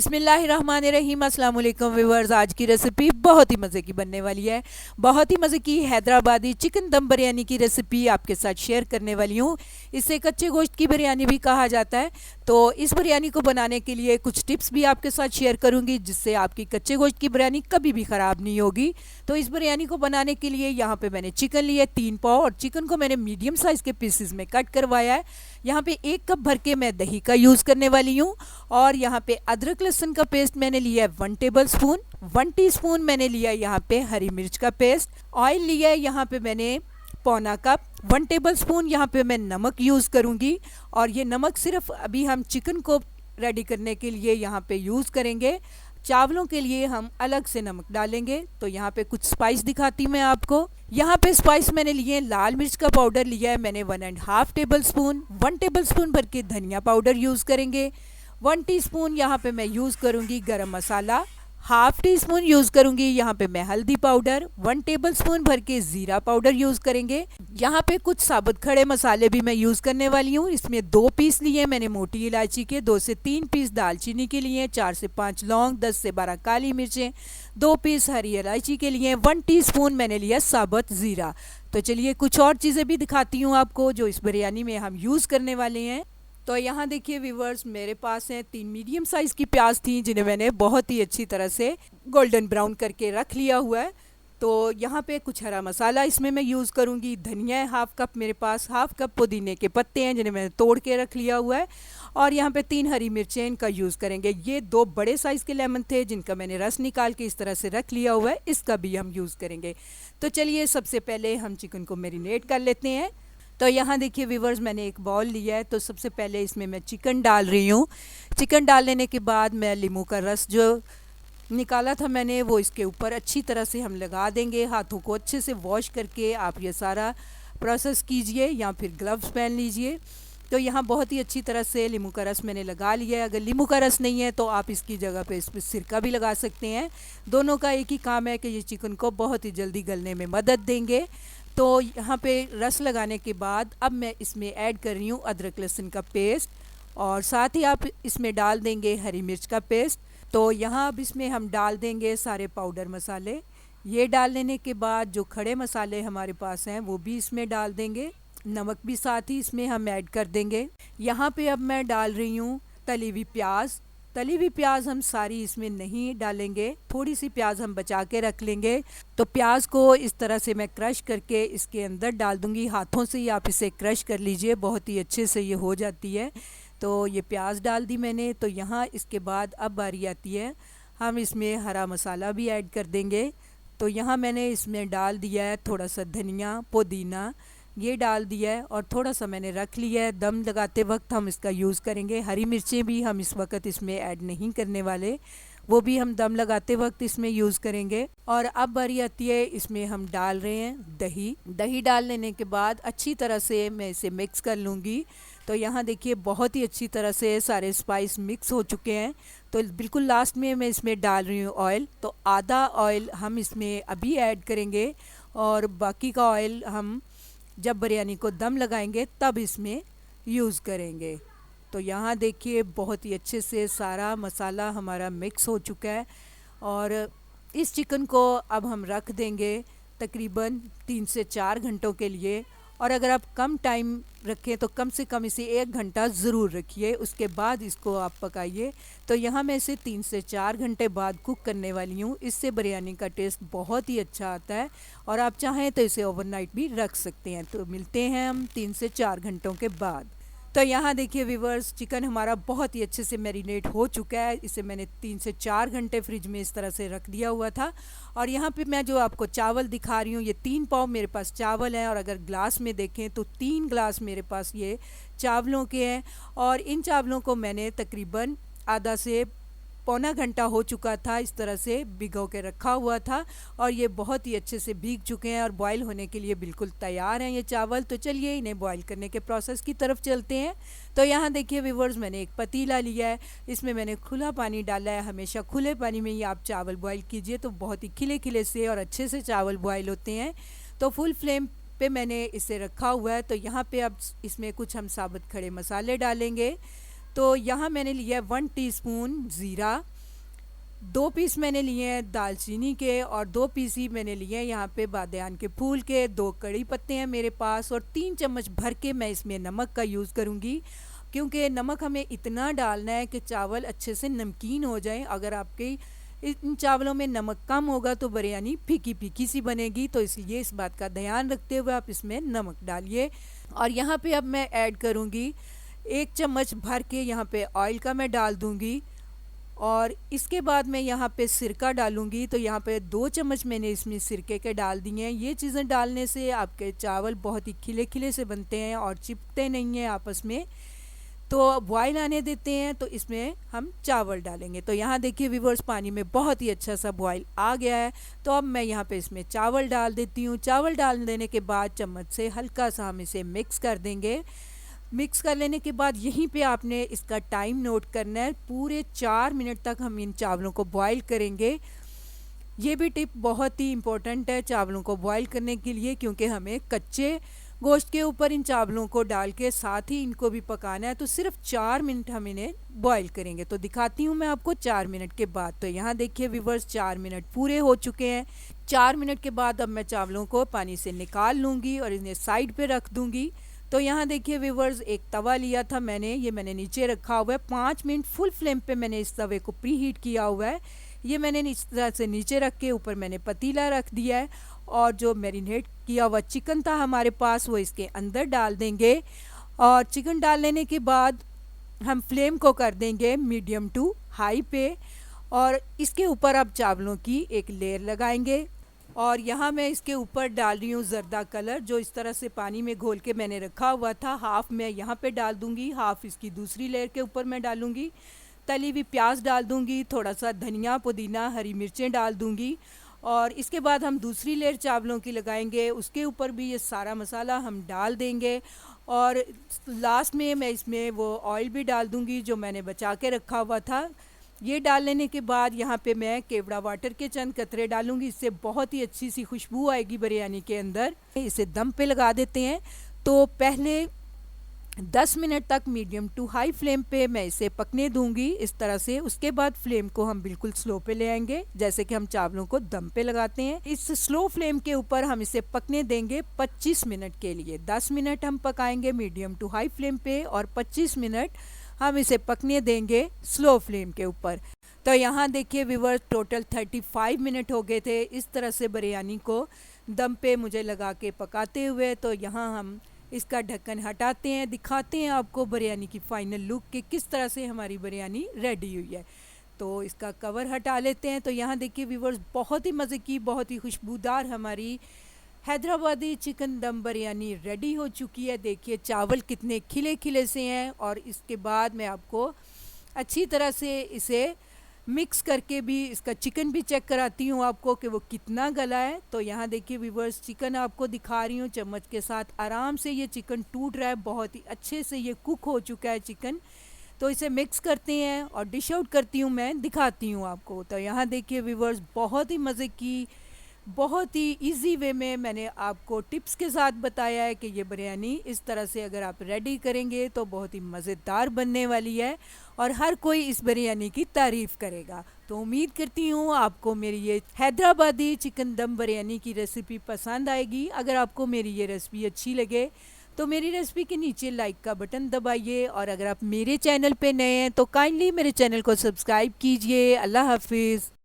बिस्मिल्लाहिर्रहमानिर्रहीम। अस्सलाम वालेकुम व्यूअर्स। आज की रेसिपी बहुत ही मज़े की बनने वाली है। बहुत ही मज़े की हैदराबादी चिकन दम बिरयानी की रेसिपी आपके साथ शेयर करने वाली हूँ। इसे कच्चे गोश्त की बिरयानी भी कहा जाता है। तो इस बिरयानी को बनाने के लिए कुछ टिप्स भी आपके साथ शेयर करूँगी, जिससे आपकी कच्चे गोश्त की बिरयानी कभी भी ख़राब नहीं होगी। तो इस बिरयानी को बनाने के लिए यहाँ पे मैंने चिकन लिया है 3 पाव, और चिकन को मैंने मीडियम साइज़ के पीसेस में कट करवाया है। यहाँ पे 1 कप भर के मैं दही का यूज़ करने वाली हूँ। और यहाँ पे अदरक लहसुन का पेस्ट मैंने लिया है 1 टेबल स्पून। 1 टीस्पून मैंने लिया है यहाँ पे हरी मिर्च का पेस्ट। ऑयल लिया है यहाँ पे मैंने पौना कप। 1 टेबल स्पून यहाँ पे मैं नमक यूज़ करूँगी, और ये नमक सिर्फ अभी हम चिकन को रेडी करने के लिए यहाँ पे यूज़ करेंगे। चावलों के लिए हम अलग से नमक डालेंगे। तो यहाँ पे कुछ स्पाइस दिखाती मैं आपको। यहाँ पे स्पाइस मैंने लिए लाल मिर्च का पाउडर लिया है मैंने 1.5 टेबल स्पून। 1 टेबल स्पून भर के धनिया पाउडर यूज़ करेंगे। 1 टीस्पून यहाँ पे मैं यूज़ करूँगी गरम मसाला। हाफ टी स्पून यूज़ करूँगी यहाँ पे मैं हल्दी पाउडर। 1 टेबल स्पून भर के ज़ीरा पाउडर यूज़ करेंगे। यहाँ पे कुछ साबुत खड़े मसाले भी मैं यूज़ करने वाली हूँ। इसमें 2 पीस लिए मैंने मोटी इलायची के, 2 से 3 पीस दालचीनी के लिए, 4 से 5 लौंग, 10 से 12 काली मिर्चें, 2 पीस हरी इलायची के लिए, 1 टीस्पून मैंने लिया साबुत ज़ीरा। तो चलिए कुछ और चीज़ें भी दिखाती हूँ आपको जो इस बिरयानी में हम यूज़ करने वाले हैं। तो यहाँ देखिए व्यूवर्स, मेरे पास हैं 3 मीडियम साइज़ की प्याज थी, जिन्हें मैंने बहुत ही अच्छी तरह से गोल्डन ब्राउन करके रख लिया हुआ है। तो यहाँ पे कुछ हरा मसाला इसमें मैं यूज़ करूँगी। धनिया है हाफ कप मेरे पास, हाफ कप पुदीने के पत्ते हैं जिन्हें मैंने तोड़ के रख लिया हुआ है, और यहाँ पे 3 हरी मिर्चें इनका यूज़ करेंगे। ये 2 बड़े साइज़ के लेमन थे जिनका मैंने रस निकाल के इस तरह से रख लिया हुआ है, इसका भी हम यूज़ करेंगे। तो चलिए सबसे पहले हम चिकन को मैरिनेट कर लेते हैं। तो यहाँ देखिए व्यूवर्स, मैंने एक बाउल लिया है। तो सबसे पहले इसमें मैं चिकन डाल रही हूँ। चिकन डाल लेने के बाद मैं नींबू का रस जो निकाला था मैंने, वो इसके ऊपर अच्छी तरह से हम लगा देंगे। हाथों को अच्छे से वॉश करके आप ये सारा प्रोसेस कीजिए, या फिर ग्लव्स पहन लीजिए। तो यहाँ बहुत ही अच्छी तरह से नींबू का रस मैंने लगा लिया है। अगर नींबू का रस नहीं है तो आप इसकी जगह पे इस पर सिरका भी लगा सकते हैं। दोनों का एक ही काम है कि ये चिकन को बहुत ही जल्दी गलने में मदद देंगे। तो यहाँ पे रस लगाने के बाद अब मैं इसमें ऐड कर रही हूँ अदरक लहसुन का पेस्ट, और साथ ही आप इसमें डाल देंगे हरी मिर्च का पेस्ट। तो यहाँ अब इसमें हम डाल देंगे सारे पाउडर मसाले। ये डाल लेने के बाद जो खड़े मसाले हमारे पास हैं वो भी इसमें डाल देंगे। नमक भी साथ ही इसमें हम ऐड कर देंगे। यहाँ पे अब मैं डाल रही हूँ तली हुई प्याज। तली हुई प्याज हम सारी इसमें नहीं डालेंगे, थोड़ी सी प्याज हम बचा के रख लेंगे। तो प्याज को इस तरह से मैं क्रश करके इसके अंदर डाल दूंगी। हाथों से ही आप इसे क्रश कर लीजिए, बहुत ही अच्छे से ये हो जाती है। तो ये प्याज डाल दी मैंने। तो यहाँ इसके बाद अब बारी आती है, हम इसमें हरा मसाला भी ऐड कर देंगे। तो यहाँ मैंने इसमें डाल दिया है थोड़ा सा धनिया, पुदीना, ये डाल दिया है, और थोड़ा सा मैंने रख लिया है। दम लगाते वक्त हम इसका यूज़ करेंगे। हरी मिर्चें भी हम इस वक्त इसमें ऐड नहीं करने वाले, वो भी हम दम लगाते वक्त इसमें यूज़ करेंगे। और अब बारी आती है, इसमें हम डाल रहे हैं दही। दही डाल लेने के बाद अच्छी तरह से मैं इसे मिक्स कर लूँगी। तो यहाँ देखिए बहुत ही अच्छी तरह से सारे स्पाइस मिक्स हो चुके हैं। तो बिल्कुल लास्ट में मैं इसमें डाल रही हूँ ऑयल। तो आधा ऑयल हम इसमें अभी ऐड करेंगे, और बाकी का ऑयल हम जब बिरयानी को दम लगाएंगे तब इसमें यूज़ करेंगे। तो यहाँ देखिए बहुत ही अच्छे से सारा मसाला हमारा मिक्स हो चुका है, और इस चिकन को अब हम रख देंगे तकरीबन 3 से 4 घंटों के लिए। और अगर आप कम टाइम रखें तो कम से कम इसे 1 घंटा ज़रूर रखिए, उसके बाद इसको आप पकाइए। तो यहाँ मैं इसे 3 से 4 घंटे बाद कुक करने वाली हूँ। इससे बिरयानी का टेस्ट बहुत ही अच्छा आता है, और आप चाहें तो इसे ओवरनाइट भी रख सकते हैं। तो मिलते हैं हम 3 से 4 घंटों के बाद। तो यहाँ देखिए व्यूवर्स, चिकन हमारा बहुत ही अच्छे से मैरिनेट हो चुका है। इसे मैंने 3 से 4 घंटे फ्रिज में इस तरह से रख दिया हुआ था। और यहाँ पे मैं जो आपको चावल दिखा रही हूँ, ये 3 पाव मेरे पास चावल हैं, और अगर ग्लास में देखें तो 3 ग्लास मेरे पास ये चावलों के हैं। और इन चावलों को मैंने तकरीबन आधा से पौना घंटा हो चुका था इस तरह से भिगो के रखा हुआ था, और ये बहुत ही अच्छे से भीग चुके हैं और बॉईल होने के लिए बिल्कुल तैयार हैं ये चावल। तो चलिए इन्हें बॉईल करने के प्रोसेस की तरफ चलते हैं। तो यहाँ देखिए व्यूवर्स, मैंने एक पतीला लिया है, इसमें मैंने खुला पानी डाला है। हमेशा खुले पानी में ही आप चावल बॉईल कीजिए, तो बहुत ही खिले खिले से और अच्छे से चावल बॉईल होते हैं। तो फुल फ्लेम पे मैंने इसे रखा हुआ है। तो यहाँ पे अब इसमें कुछ हम साबुत खड़े मसाले डालेंगे। तो यहाँ मैंने लिया 1 टीस्पून ज़ीरा, 2 पीस मैंने लिए हैं दालचीनी के और 2 पीस ही मैंने लिए हैं यहाँ पे बादयान के फूल के। 2 कड़ी पत्ते हैं मेरे पास और 3 चम्मच भर के मैं इसमें नमक का यूज़ करूँगी, क्योंकि नमक हमें इतना डालना है कि चावल अच्छे से नमकीन हो जाए। अगर आपके इन चावलों में नमक कम होगा तो बिरयानी फीकी फीकी सी बनेगी, तो इसलिए इस बात का ध्यान रखते हुए आप इसमें नमक डालिए। और यहाँ पे अब मैं ऐड करूँगी 1 चम्मच भर के यहाँ पे ऑयल का मैं डाल दूँगी। और इसके बाद मैं यहाँ पे सिरका डालूँगी, तो यहाँ पे 2 चम्मच मैंने इसमें सिरके के डाल दिए हैं। ये चीज़ें डालने से आपके चावल बहुत ही खिले खिले से बनते हैं और चिपकते नहीं हैं आपस में। तो बॉयल आने देते हैं, तो इसमें हम चावल डालेंगे। तो यहाँ देखिए व्यूअर्स, पानी में बहुत ही अच्छा सा बॉयल आ गया है। तो अब मैं यहाँ पे इसमें चावल डाल देती हूँ। चावल डाल देने के बाद चम्मच से हल्का सा हम इसे मिक्स कर देंगे। मिक्स कर लेने के बाद यहीं पे आपने इसका टाइम नोट करना है। पूरे 4 मिनट तक हम इन चावलों को बॉयल करेंगे। ये भी टिप बहुत ही इम्पोर्टेंट है चावलों को बॉयल करने के लिए, क्योंकि हमें कच्चे गोश्त के ऊपर इन चावलों को डाल के साथ ही इनको भी पकाना है। तो सिर्फ 4 मिनट हम इन्हें बॉयल करेंगे। तो दिखाती हूँ मैं आपको 4 मिनट के बाद। तो यहाँ देखिए व्यूअर्स, 4 मिनट पूरे हो चुके हैं। 4 मिनट के बाद अब मैं चावलों को पानी से निकाल लूँगी और इन्हें साइड पे रख दूँगी। तो यहाँ देखिए व्यूअर्स, एक तवा लिया था मैंने, ये मैंने नीचे रखा हुआ है। 5 मिनट फुल फ्लेम पे मैंने इस तवे को प्री हीट किया हुआ है। ये मैंने इस तरह से नीचे रख के ऊपर मैंने पतीला रख दिया है और जो मैरिनेट किया हुआ चिकन था हमारे पास वो इसके अंदर डाल देंगे। और चिकन डाल लेने के बाद हम फ्लेम को कर देंगे मीडियम टू हाई पे और इसके ऊपर अब चावलों की एक लेयर लगाएंगे। और यहाँ मैं इसके ऊपर डाल रही हूँ जर्दा कलर, जो इस तरह से पानी में घोल के मैंने रखा हुआ था। हाफ मैं यहाँ पे डाल दूँगी, हाफ इसकी दूसरी लेयर के ऊपर मैं डालूँगी। तली हुई प्याज डाल दूँगी, थोड़ा सा धनिया पुदीना हरी मिर्चें डाल दूँगी। और इसके बाद हम दूसरी लेयर चावलों की लगाएंगे, उसके ऊपर भी ये सारा मसाला हम डाल देंगे। और लास्ट में मैं इसमें वो ऑयल भी डाल दूँगी जो मैंने बचा के रखा हुआ था। ये डाल लेने के बाद यहाँ पे मैं केवड़ा वाटर के चंद कतरे डालूंगी, इससे बहुत ही अच्छी सी खुशबू आएगी बिरयानी के अंदर। इसे दम पे लगा देते हैं। तो पहले 10 मिनट तक मीडियम टू हाई फ्लेम पे मैं इसे पकने दूंगी इस तरह से। उसके बाद फ्लेम को हम बिल्कुल स्लो पे ले आएंगे, जैसे कि हम चावलों को दम पे लगाते हैं। इस स्लो फ्लेम के ऊपर हम इसे पकने देंगे 25 मिनट के लिए। 10 मिनट हम पकाएंगे मीडियम टू हाई फ्लेम पे और 25 मिनट हम इसे पकने देंगे स्लो फ्लेम के ऊपर। तो यहाँ देखिए व्यूअर्स, टोटल 35 मिनट हो गए थे इस तरह से बिरयानी को दम पे मुझे लगा के पकाते हुए। तो यहाँ हम इसका ढक्कन हटाते हैं, दिखाते हैं आपको बिरयानी की फाइनल लुक कि किस तरह से हमारी बिरयानी रेडी हुई है। तो इसका कवर हटा लेते हैं। तो यहाँ देखिए व्यूअर्स, बहुत ही मज़े की, बहुत ही खुशबूदार हमारी हैदराबादी चिकन दम बिरयानी रेडी हो चुकी है। देखिए चावल कितने खिले खिले से हैं। और इसके बाद मैं आपको अच्छी तरह से इसे मिक्स करके भी इसका चिकन भी चेक कराती हूँ आपको कि वो कितना गला है। तो यहाँ देखिए व्यूअर्स, चिकन आपको दिखा रही हूँ चम्मच के साथ, आराम से ये चिकन टूट रहा है, बहुत ही अच्छे से ये कुक हो चुका है चिकन। तो इसे मिक्स करते हैं और डिश आउट करती हूँ, मैं दिखाती हूँ आपको। तो यहाँ देखिए व्यूअर्स, बहुत ही मज़े की, बहुत ही इजी वे में मैंने आपको टिप्स के साथ बताया है कि ये बिरयानी इस तरह से अगर आप रेडी करेंगे तो बहुत ही मज़ेदार बनने वाली है और हर कोई इस बिरयानी की तारीफ़ करेगा। तो उम्मीद करती हूँ आपको मेरी ये हैदराबादी चिकन दम बिरयानी की रेसिपी पसंद आएगी। अगर आपको मेरी ये रेसिपी अच्छी लगे तो मेरी रेसिपी के नीचे लाइक का बटन दबाइए और अगर आप मेरे चैनल पे नए हैं तो काइंडली मेरे चैनल को सब्सक्राइब कीजिए। अल्लाह हाफिज़।